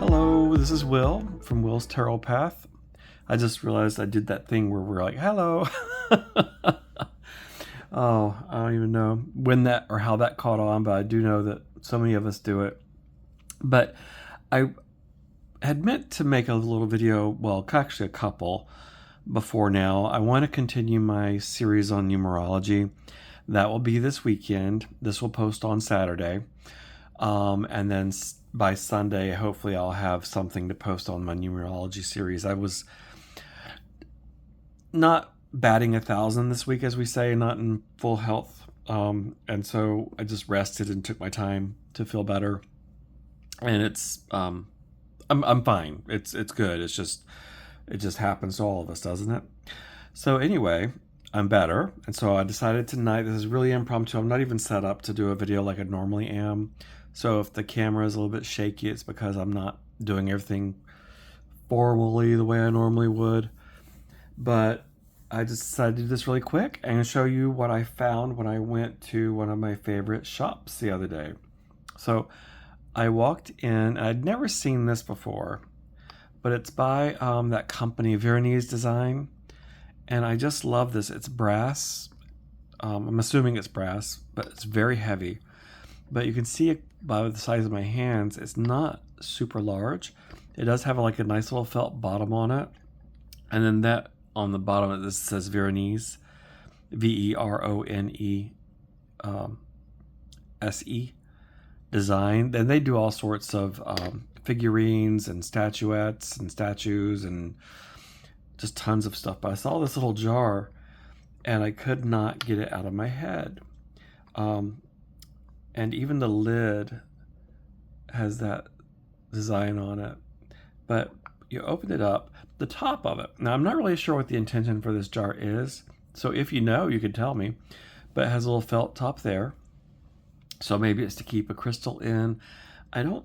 Hello, this is Will from Will's Tarot Path. I just realized I did that thing where we're like, hello. Oh, I don't even know when that or how that caught on, but I do know that so many of us do it. But I had meant to make a little video, well, actually a couple before now. I want to continue my series on numerology. That will be this weekend. This will post on Saturday. And then by Sunday, hopefully I'll have something to post on my numerology series. I was not batting 1,000 this week, as we say, not in full health. And so I just rested and took my time to feel better. And I'm fine. It's good. It just happens to all of us, doesn't it? So anyway, I'm better. And so I decided tonight, this is really impromptu. I'm not even set up to do a video like I normally am. So if the camera is a little bit shaky, it's because I'm not doing everything formally the way I normally would. But I just decided to do this really quick and show you what I found when I went to one of my favorite shops the other day. So I walked in, I'd never seen this before, but it's by that company, Veronese Design. And I just love this. It's brass. I'm assuming it's brass, but it's very heavy. But you can see it by the size of my hands. It's not super large. It does have like a nice little felt bottom on it. And then that on the bottom of this says Veronese, Verone SE design. Then they do all sorts of figurines and statuettes and statues and just tons of stuff. But I saw this little jar and I could not get it out of my head. And even the lid has that design on it. But you open it up, the top of it. Now, I'm not really sure what the intention for this jar is. So if you know, you can tell me. But it has a little felt top there. So maybe it's to keep a crystal in. I don't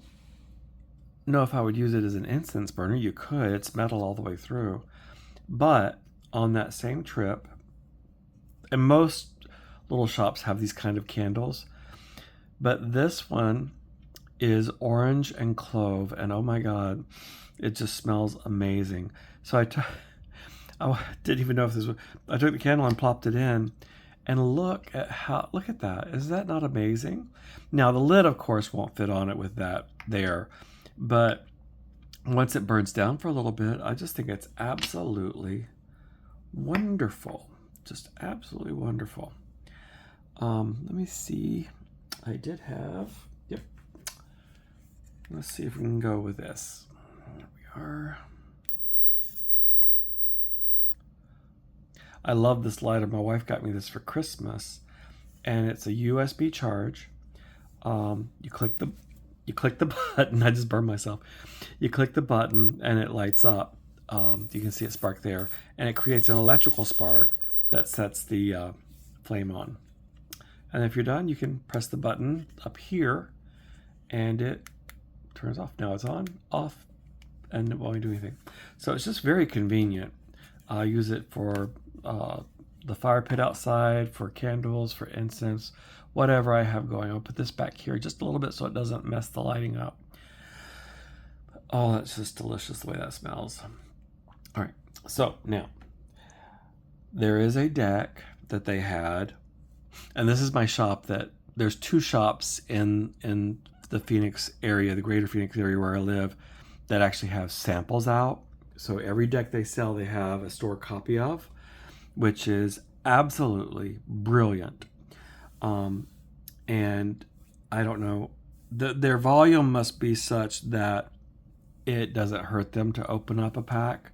know if I would use it as an incense burner. You could. It's metal all the way through. But on that same trip, and most little shops have these kind of candles, but this one is orange and clove, and oh my God, it just smells amazing. So I didn't even know if this was, I took the candle and plopped it in, and look at that. Is that not amazing? Now the lid, of course, won't fit on it with that there, but once it burns down for a little bit, I just think it's absolutely wonderful. Just absolutely wonderful. Let me see. I did have, yep. Let's see if we can go with this. There we are. I love this lighter. My wife got me this for Christmas, and it's a USB charge. You click the button. I just burned myself. You click the button and it lights up. You can see it spark there, and it creates an electrical spark that sets the flame on. And if you're done, you can press the button up here and it turns off. Now it's on, off, and it won't do anything. So it's just very convenient. I use it for the fire pit outside, for candles, for incense, whatever I have going. I'll put this back here just a little bit so it doesn't mess the lighting up. Oh, that's just delicious the way that smells. All right, so now there is a deck that they had. And this is my shop that there's two shops in the Phoenix area, the greater Phoenix area where I live, that actually have samples out. So every deck they sell, they have a store copy of, which is absolutely brilliant. And I don't know, their volume must be such that it doesn't hurt them to open up a pack.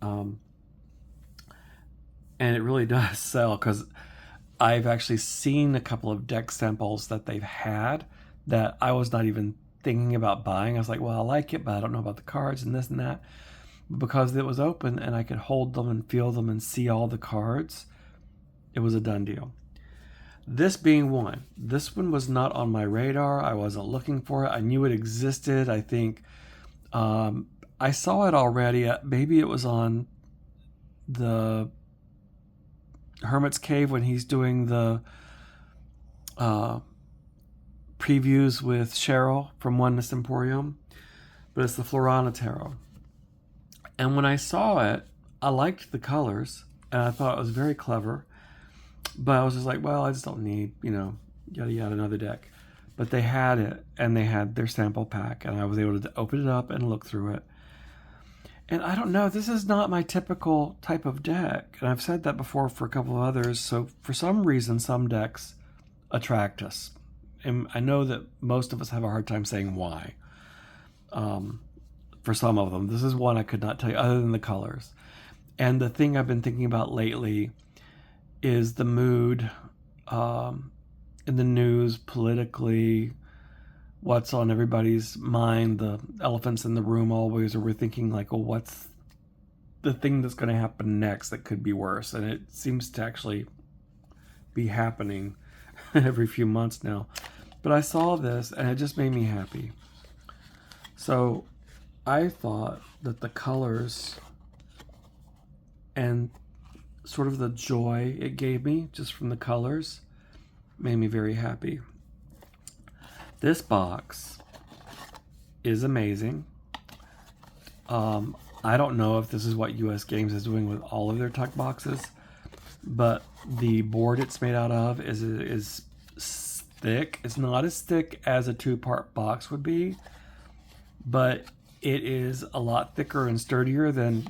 And it really does sell, because I've actually seen a couple of deck samples that they've had that I was not even thinking about buying. I was like, well, I like it, but I don't know about the cards and this and that. But because it was open and I could hold them and feel them and see all the cards, it was a done deal. This being one. This one was not on my radar. I wasn't looking for it. I knew it existed. I think I saw it already. Maybe it was on the Hermit's Cave when he's doing the previews with Cheryl from Oneness Emporium. but it's the Florana Tarot. And when I saw it, I liked the colors, and I thought it was very clever. But I was just like, well, I just don't need, yada yada, another deck. But they had it, and they had their sample pack, and I was able to open it up and look through it. And I don't know, this is not my typical type of deck. And I've said that before for a couple of others. So for some reason, some decks attract us. And I know that most of us have a hard time saying why. For some of them, this is one I could not tell you other than the colors. And the thing I've been thinking about lately is the mood in the news, politically, what's on everybody's mind, the elephants in the room always, or we're thinking like, oh, what's the thing that's going to happen next that could be worse? And it seems to actually be happening every few months now. But I saw this and it just made me happy. So I thought that the colors and sort of the joy it gave me just from the colors made me very happy. This box is amazing. I don't know if this is what US Games is doing with all of their tuck boxes, but the board it's made out of is thick. It's not as thick as a 2-part box would be, but it is a lot thicker and sturdier than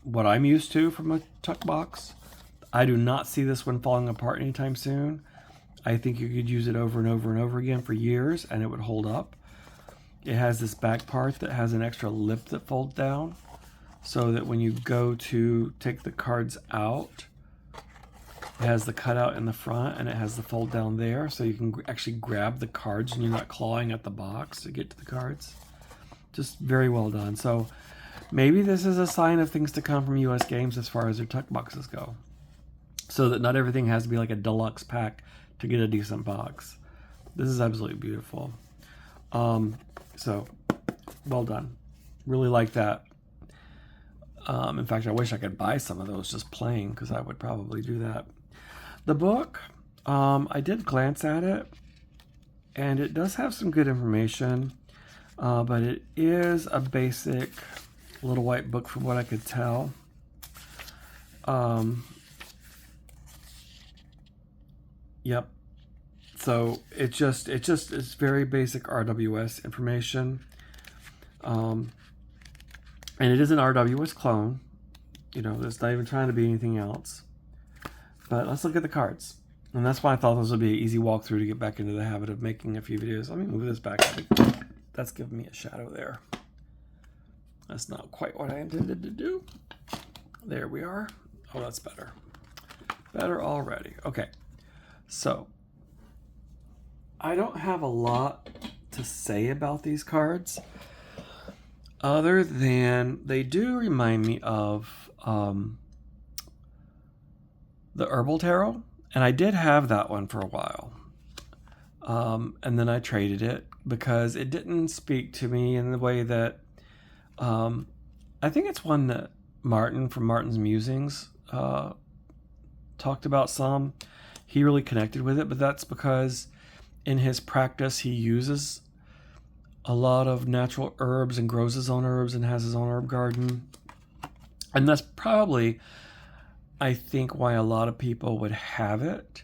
what I'm used to from a tuck box. I do not see this one falling apart anytime soon. I think you could use it over and over and over again for years and it would hold up. It has this back part that has an extra lip that folds down so that when you go to take the cards out, it has the cutout in the front and it has the fold down there so you can actually grab the cards and you're not clawing at the box to get to the cards. Just very well done. So maybe this is a sign of things to come from US Games as far as their tuck boxes go. So that not everything has to be like a deluxe pack to get a decent box. This is absolutely beautiful. So well done. Really like that. In fact, I wish I could buy some of those just plain because I would probably do that. The book, I did glance at it and it does have some good information, but it is a basic little white book from what I could tell. Yep. So it's very basic RWS information. And it is an RWS clone. It's not even trying to be anything else. But let's look at the cards. And that's why I thought this would be an easy walkthrough to get back into the habit of making a few videos. Let me move this back. That's giving me a shadow there. That's not quite what I intended to do. There we are. Oh, that's better. Better already. Okay. So, I don't have a lot to say about these cards other than they do remind me of the Herbal Tarot, and I did have that one for a while. And then I traded it because it didn't speak to me in the way that I think it's one that Martin from Martin's Musings talked about some. He really connected with it, but that's because in his practice he uses a lot of natural herbs and grows his own herbs and has his own herb garden. And that's probably, I think, why a lot of people would have it.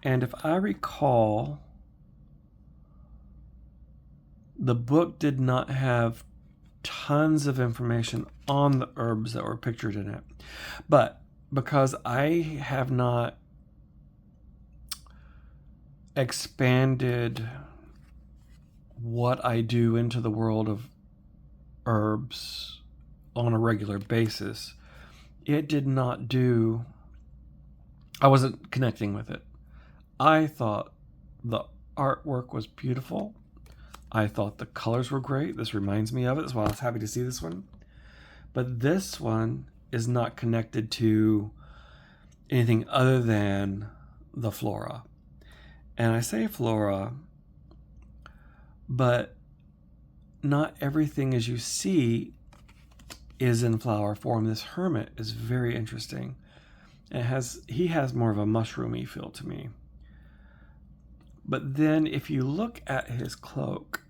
And if I recall, the book did not have tons of information on the herbs that were pictured in it. But because I have not expanded what I do into the world of herbs on a regular basis, it did not do, I wasn't connecting with it. I thought the artwork was beautiful. I thought the colors were great. This reminds me of it. That's why I was happy to see this one. But this one is not connected to anything other than the flora. And I say flora, but not everything as you see is in flower form. This hermit is very interesting. He has more of a mushroomy feel to me. But then if you look at his cloak,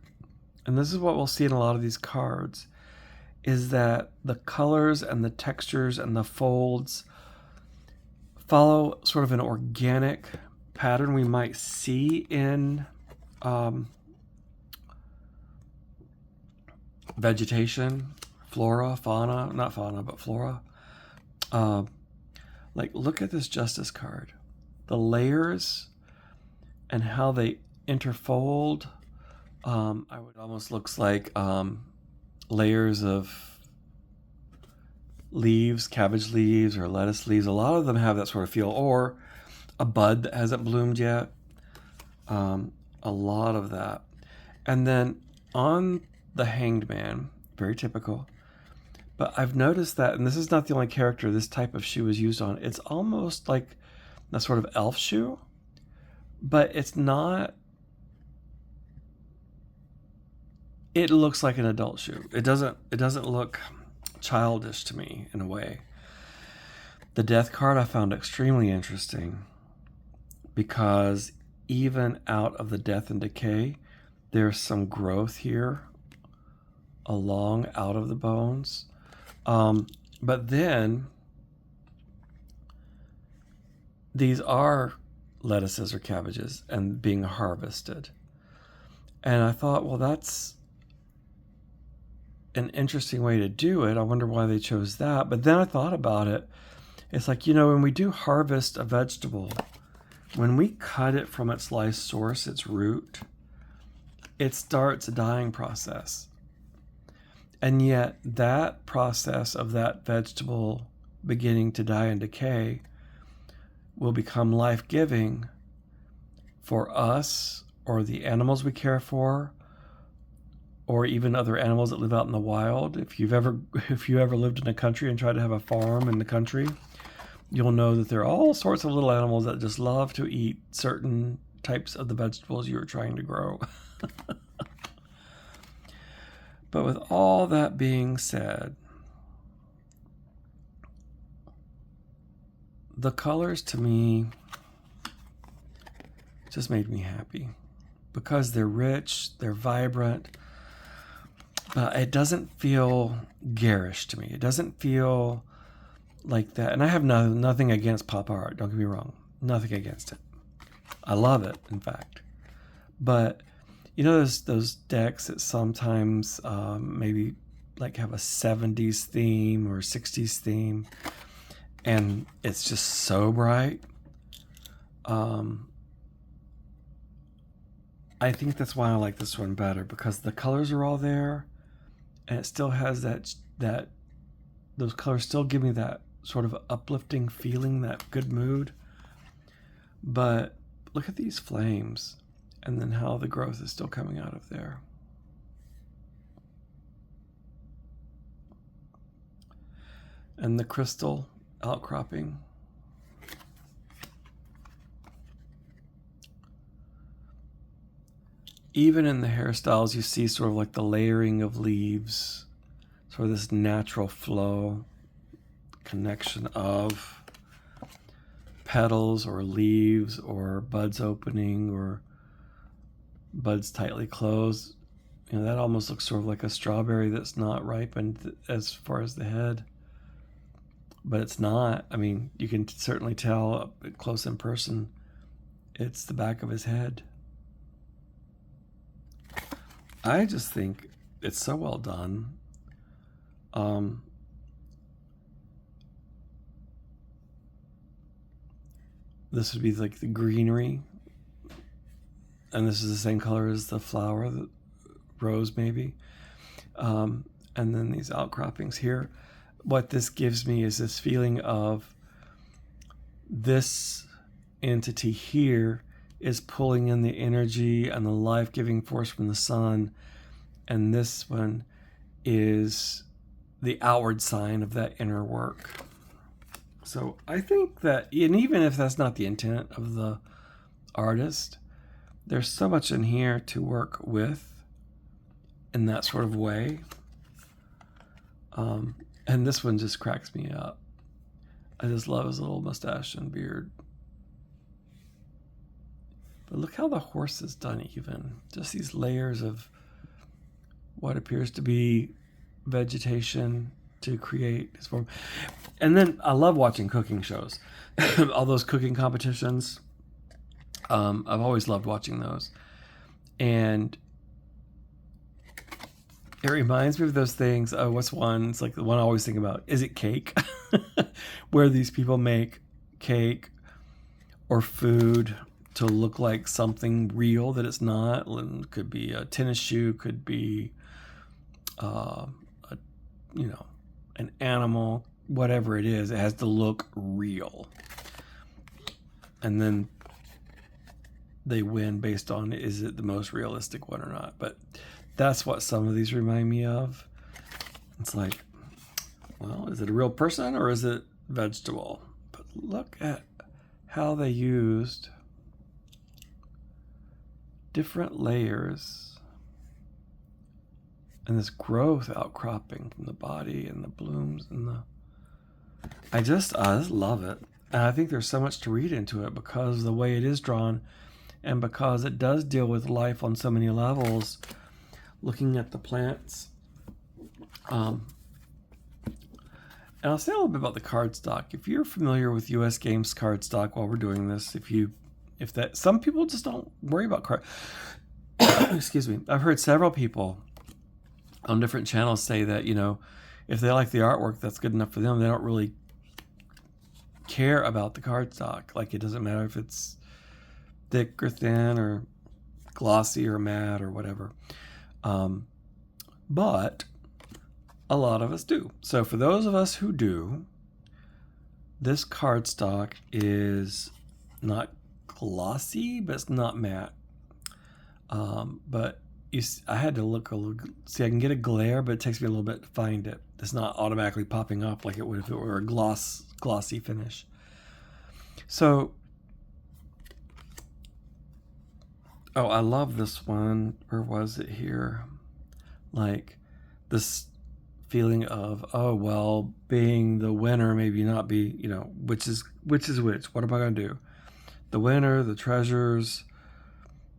and this is what we'll see in a lot of these cards, is that the colors and the textures and the folds follow sort of an organic pattern we might see in vegetation, flora, fauna, not fauna, but flora. Like, look at this Justice card. The layers and how they interfold. I would almost looks like layers of leaves, cabbage leaves or lettuce leaves. A lot of them have that sort of feel, or a bud that hasn't bloomed yet. A lot of that. And then on the Hanged Man, very typical. But I've noticed that, and this is not the only character this type of shoe is used on, it's almost like a sort of elf shoe, but it's not. It looks like an adult shoe. It doesn't look childish to me in a way. The Death card I found extremely interesting because even out of the death and decay, there's some growth here along out of the bones. But then these are lettuces or cabbages and being harvested. And I thought, well, that's an interesting way to do it. I wonder why they chose that. But then I thought about it. It's like, when we do harvest a vegetable, when we cut it from its life source, its root, it starts a dying process. And yet that process of that vegetable beginning to die and decay will become life-giving for us or the animals we care for, or even other animals that live out in the wild. If you ever lived in a country and tried to have a farm in the country, you'll know that there are all sorts of little animals that just love to eat certain types of the vegetables you're trying to grow. But with all that being said, the colors to me just made me happy because they're rich, they're vibrant, but it doesn't feel garish to me. It doesn't feel like that. And I have nothing against pop art, don't get me wrong. Nothing against it. I love it, in fact. But those decks that sometimes maybe like have a 70s theme or 60s theme, and it's just so bright. I think that's why I like this one better, because the colors are all there, and it still has that those colors still give me that sort of uplifting feeling, that good mood. But look at these flames, and then how the growth is still coming out of there. And the crystal outcropping. Even in the hairstyles, you see sort of like the layering of leaves, sort of this natural flow, connection of petals or leaves or buds opening or buds tightly closed. That almost looks sort of like a strawberry that's not ripened as far as the head. But it's not. I mean, you can certainly tell up close in person, it's the back of his head. I just think it's so well done. This would be like the greenery, and this is the same color as the flower, the rose maybe. And then these outcroppings here. What this gives me is this feeling of this entity here is pulling in the energy and the life-giving force from the sun, and this one is the outward sign of that inner work. So I think that, and even if that's not the intent of the artist, there's so much in here to work with in that sort of way. And this one just cracks me up. I just love his little mustache and beard. But look how the horse is done even. Just these layers of what appears to be vegetation to create his form. And then I love watching cooking shows. All those cooking competitions. I've always loved watching those. And it reminds me of those things. Oh, what's one? It's like the one I always think about. Is it cake? Where these people make cake or food to look like something real that it's not. It could be a tennis shoe, could be, an animal, whatever it is. It has to look real. And then they win based on, is it the most realistic one or not? But that's what some of these remind me of. It's like, well, is it a real person or is it vegetable? But look at how they used different layers and this growth outcropping from the body and the blooms and I just love it. And I think there's so much to read into it because of the way it is drawn and because it does deal with life on so many levels. Looking at the plants. And I'll say a little bit about the cardstock. If you're familiar with US Games cardstock while we're doing this, some people just don't worry about card. Excuse me. I've heard several people on different channels say that, if they like the artwork, that's good enough for them. They don't really care about the cardstock. Like, it doesn't matter if it's thick or thin or glossy or matte or whatever. But a lot of us do. So for those of us who do, this cardstock is not glossy, but it's not matte. But I had to look a little, see, I can get a glare, but it takes me a little bit to find it. It's not automatically popping up like it would if it were a glossy finish. So, I love this one. Where was it here? Like this feeling of, being the winner, maybe not be, which is which. What am I going to do? The winner, the treasures,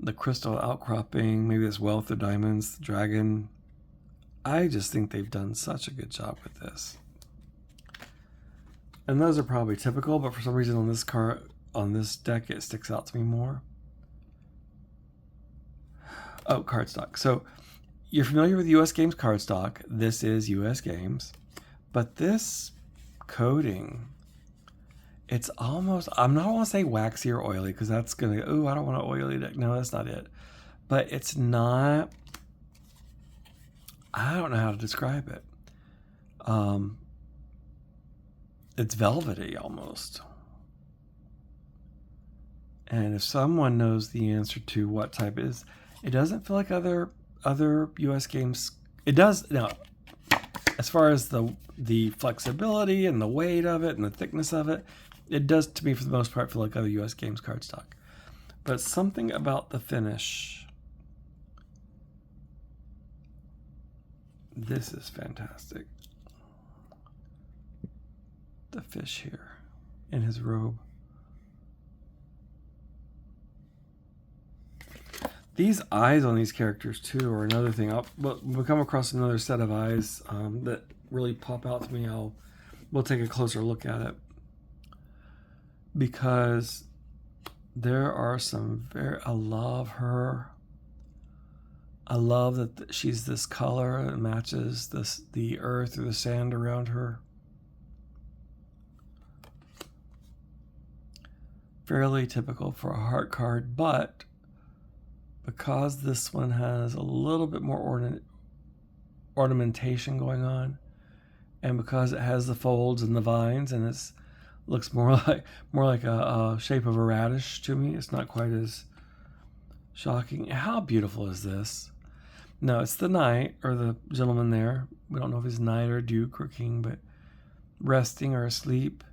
the crystal outcropping, maybe this wealth of diamonds, the dragon. I just think they've done such a good job with this. And those are probably typical, but for some reason on this deck, it sticks out to me more. Oh, cardstock. So you're familiar with US Games cardstock. This is US Games. But this coating, it's almost, I don't want to say waxy or oily because that's going to, I don't want an oily deck. No, that's not it. But it's not, I don't know how to describe it. It's velvety almost. And if someone knows the answer to what type it is, it doesn't feel like other US Games. It does now. As far as the flexibility and the weight of it and the thickness of it, it does to me for the most part feel like other US Games cardstock. But something about the finish. This is fantastic. The fish here in his robe. These eyes on these characters too are another thing. We'll come across another set of eyes that really pop out to me. We'll take a closer look at it because there are some I love her. I love that she's this color and matches the earth or the sand around her. Fairly typical for a heart card, but because this one has a little bit more ornamentation going on, and because it has the folds and the vines, and it looks more like a shape of a radish to me. It's not quite as shocking. How beautiful is this? No, it's the knight or the gentleman there. We don't know if he's knight or duke or king, but resting or asleep.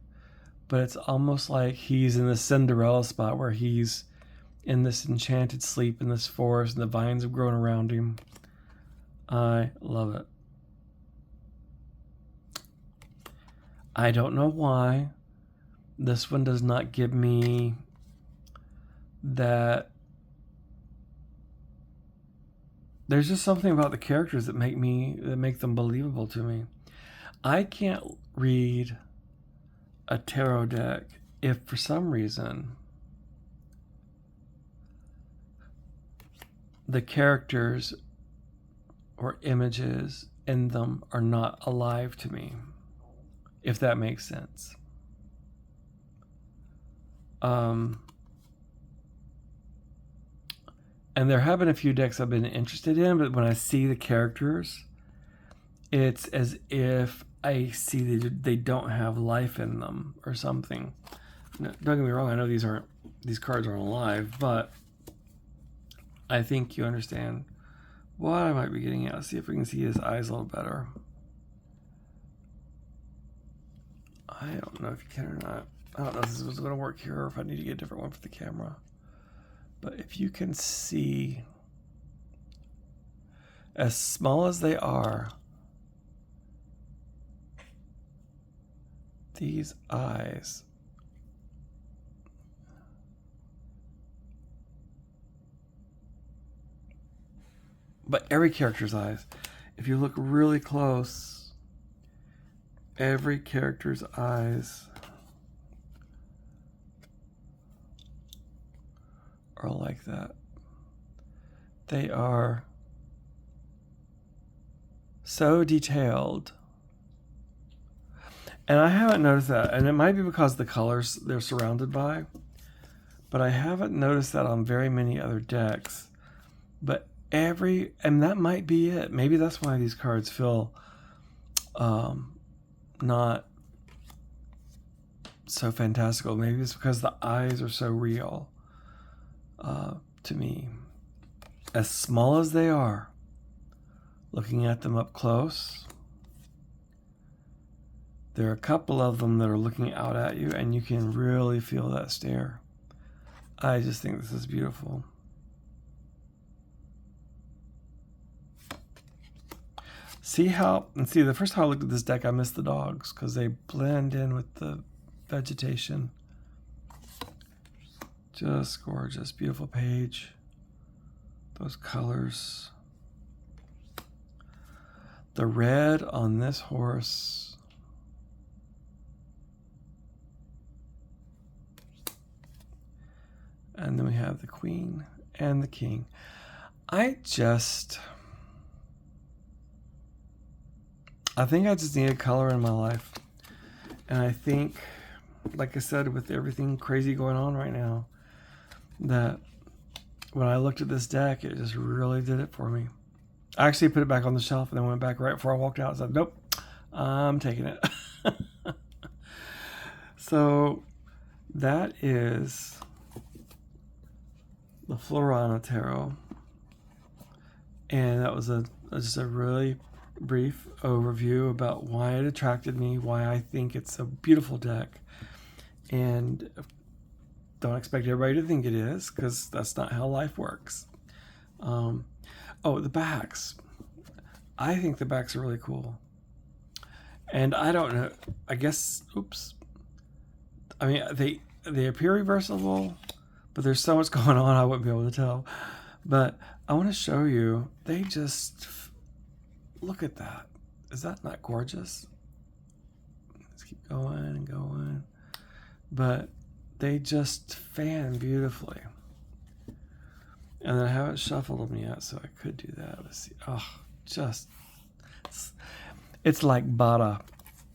But it's almost like he's in the Cinderella spot where he's in this enchanted sleep in this forest and the vines have grown around him. I love it. I don't know why this one does not give me that there's just something about the characters that make them believable to me. I can't read a tarot deck if for some reason the characters or images in them are not alive to me, if that makes sense. And there have been a few decks I've been interested in, but when I see the characters, it's as if I see they don't have life in them or something. Now, don't get me wrong, I know these cards aren't alive, but I think you understand what I might be getting at. Let's see if we can see his eyes a little better. I don't know if you can or not. I don't know if this is going to work here or if I need to get a different one for the camera. But if you can see, as small as they are, these eyes, but every character's eyes, if you look really close, every character's eyes are like that. They are so detailed. And I haven't noticed that, and it might be because the colors they're surrounded by, but I haven't noticed that on very many other decks. But and that might be it. Maybe that's why these cards feel not so fantastical. Maybe it's because the eyes are so real to me. As small as they are, looking at them up close, there are a couple of them that are looking out at you, and you can really feel that stare. I just think this is beautiful. See the first time I looked at this deck, I missed the dogs because they blend in with the vegetation. Just gorgeous, beautiful page. Those colors. The red on this horse. And then we have the queen and the king. I think I just needed color in my life. And I think, like I said, with everything crazy going on right now, that when I looked at this deck, it just really did it for me. I actually put it back on the shelf and then went back right before I walked out and said, nope, I'm taking it. So that is the Florana Tarot. And that was just a really brief overview about why it attracted me, why I think it's a beautiful deck. And don't expect everybody to think it is, because that's not how life works. Oh, the backs. I think the backs are really cool. And I don't know, I guess, oops. I mean, they appear reversible, but there's so much going on I wouldn't be able to tell. But I want to show you, they just, look at that. Is that not gorgeous? Let's keep going and going. But they just fan beautifully. And I haven't shuffled them yet, so I could do that. Let's see. Oh, just, it's like Bada.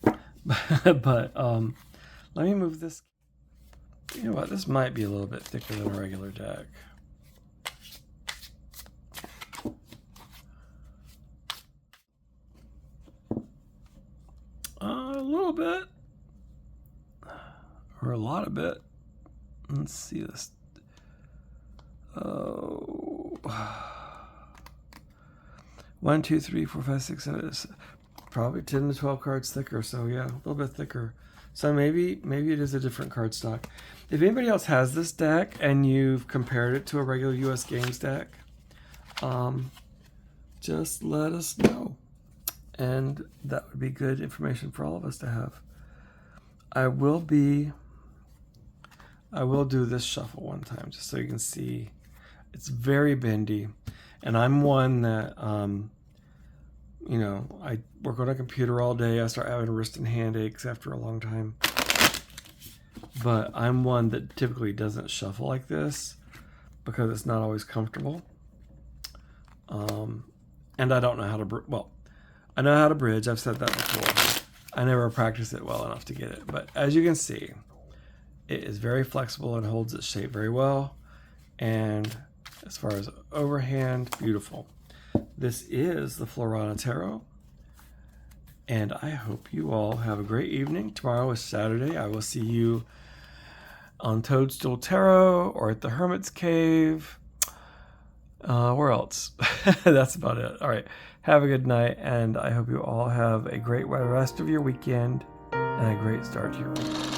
But let me move this. You know what? This might be a little bit thicker than a regular deck. A little bit. Or a lot of bit. Let's see this. Oh. 1, 2, 3, 4, 5, 6, 7. Probably 10 to 12 cards thicker. So yeah, a little bit thicker. So maybe it is a different card stock. If anybody else has this deck and you've compared it to a regular US Games deck, just let us know. And that would be good information for all of us to have. I will do this shuffle one time just so you can see. It's very bendy. And I'm one that, you know, I work on a computer all day. I start having wrist and hand aches after a long time. But I'm one that typically doesn't shuffle like this because it's not always comfortable. And I don't know how to, well, I know how to bridge. I've said that before. I never practiced it well enough to get it. But as you can see, it is very flexible and holds its shape very well. And as far as overhand, beautiful. This is the Florana Tarot. And I hope you all have a great evening. Tomorrow is Saturday. I will see you on Toadstool Tarot or at the Hermit's Cave. Where else? That's about it. All right. Have a good night, and I hope you all have a great rest of your weekend and a great start to your week.